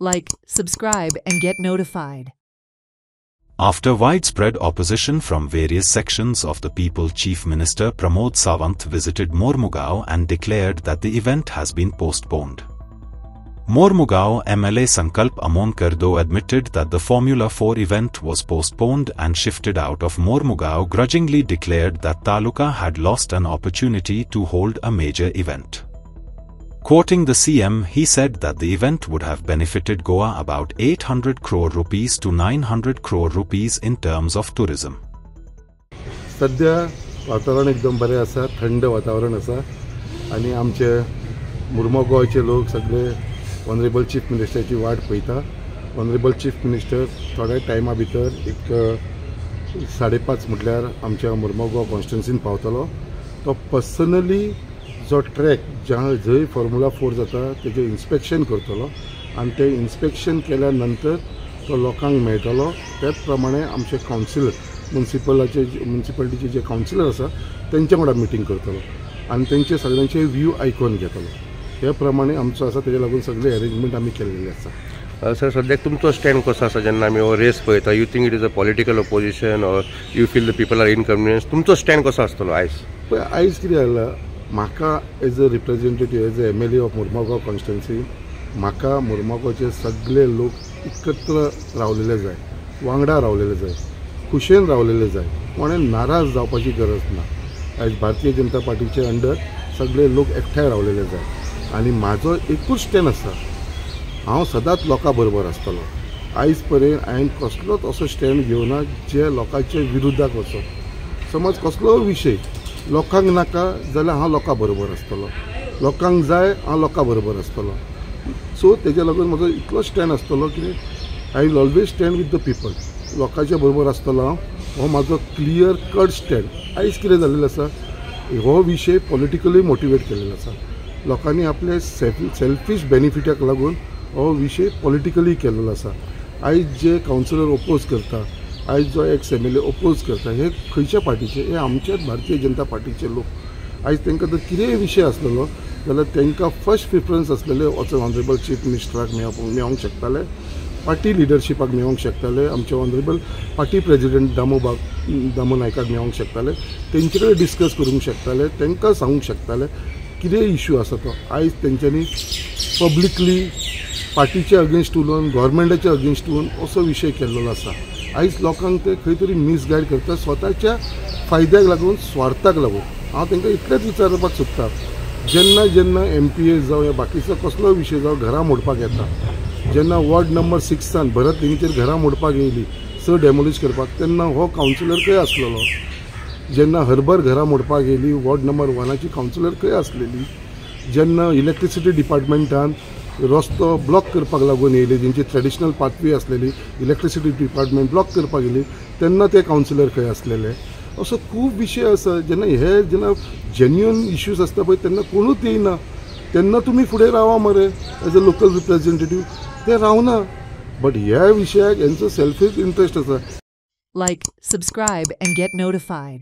Like, subscribe and get notified. After widespread opposition from various sections of the people, Chief Minister Pramod Sawant visited Mormugao and declared that the event has been postponed. Mormugao MLA Sankalp Amonkar though admitted that the Formula 4 event was postponed and shifted out of Mormugao, grudgingly declared that Taluka had lost an opportunity to hold a major event. Quoting the CM, he said that the event would have benefited Goa about 800 crore rupees to 900 crore rupees in terms of tourism. सध्या वातावरण एकदम बरें आसा, थंड वातावरण आसा आणि आमचे मुर्मगांवचे लोक सगळे ऑनरेबल चीफ मिनिस्टराची वाट पळयता. ऑनरेबल चीफ मिनिस्टर थोड्या टायमा भितर एक 5:30 म्हटल्यार आमच्या मुर्मगांव कॉन्स्टिट्युएन्सीन पावतलो. तो पर्सनली जो ट्रॅक जंय फॉर्म्युला 4 जाता तेजें इन्स्पेक्शन करतलो आनी ते इन्स्पेक्शन केल्या नंतर तो लोकांक मेळटलो. त्याच प्रमाणे आमचे कावन्सिलर म्युनिसिपालिटीचे जे कावन्सिलर आसा तेंच्या वांगडा मिटींग करतलो आनी तेंचे सगळ्यांचे व्यू आयकून घेतलो. हे प्रमाणे आमचो आसा, तेजे लागून सगळे अरेंजमेंट आमी केलेले आसा. सर, सद्याक तुमचो स्टँड कसो आसा जेन्ना आमी हो रेस पळयता? You think it is a political opposition or you feel the people are inconvenience? तुमचो स्टँड कसो आसतलो आयज? पळय, आयज कितें जालां, म्हाका as a representative, as a MLA of Mormugao constituency, म्हाका मुर्मगांवचे सगळे लोक एकत्र रावलेले जाय, वांगडा रावलेले जाय, खुशेन रावलेले जाय. कोणें नाराज जावपाची गरज ना. आयज भारतीय जनता पार्टीचे अंडर सगळे लोक एकठांय रावलेले जाय आनी म्हाजो एकूच स्टँड आसा, हांव सदांच लोकां बरोबर आसतलो. आयज पर्यंत हांवें कसलोच असो स्टँड घेवना जे लोकांच्या विरुद्धाक वचो. समज कसलो विशय लोकांक नाका जाल्यार हांव लोकां बरोबर आसतलो, लोकांक जाय हांव लोकां बरोबर आसतलो. सो तेजे लागून म्हजो इतलो स्टँड आसतलो की I will always stand with the people. लोकांच्या बरोबर आसतलो हांव. हो म्हाजो क्लियर कट स्टँड. आयज कितें जाल्लें आसा, हो विशय पॉलिटिकली मोटिवेट केल्लो आसा. लोकांनी आपले सेल्फीश बेनिफिटाक लागून हो विशय पॉलिटिकली केल्लो आसा. आयज जे कावन्सिलर ओपोज करता, आयज जो एक्स MLA ओपोज करता, हे खंयच्या पार्टीचे? हे आमच्याच भारतीय जनता पार्टीचे लोक. आयज तांकां जर कितेंय विशय आसलेलो जाल्यार तांकां फर्स्ट प्रिफरन्स आसलेले वचून ऑनरेबल चीफ मिनिस्टराक मेळोंक शकताले, पार्टी लिडरशिपाक मेळोंक शकताले, आमचे ऑनरेबल पार्टी प्रेजिडेंट दामो नायकाक मेळोंक शकताले, तेंचे कडेन डिस्कस करूंक शकताले, तांकां सांगूंक शकताले कितें इश्यू आसा तो. आयज तेंच्यांनी पब्लिकली पार्टीचे अगेन्स्ट उलोवन, गव्हर्मेंटाच्या अगेन्स्ट उलोवन असो विशय केल्लो आसा. आयज लोकांक ते खंय तरी मिसगायड करता स्वताच्या फायद्याक लागून, स्वार्थाक लागून. हांव तांकां इतलेंच विचारपाक सोदतां, जेन्ना जेन्ना MPA जावं या बाकीचो कसलो विशय जावं घरां मोडपाक येता, जेन्ना वॉर्ड नंबर 6 भरत लिंगचेर घरां मोडपाक येयली, डेमोलिश करपाक, तेन्ना हो कावन्सिलर खंय आसलेलो? जेन्ना हरबर घरां मोडपाक येयली, वॉर्ड नंबर 1ची कावन्सिलर खंय आसलेली? जेन्ना इलेक्ट्रिसिटी डिपार्टमेंटान रस्तो ब्लॉक करपाक लागून येयली, जेंची ट्रेडिशनल पाथवे आसलेली, इलेक्ट्रिसिटी डिपार्टमेंट ब्लॉक करपाक येयली, तेन्ना ते कावन्सिलर खंय आसलेले? असो खूब विशय आसा. जेन्ना जेन्युअन इश्यूज आसता पळय तेन्ना कोणूच येयना. तेन्ना तुमी फुडें रावा मरे एज अ लोकल रिप्रेझेंटेटीव. ते रावना. बट ह्या विशयाक हेंचो सेल्फीश इंट्रस्ट आसा. Like, subscribe and get notified.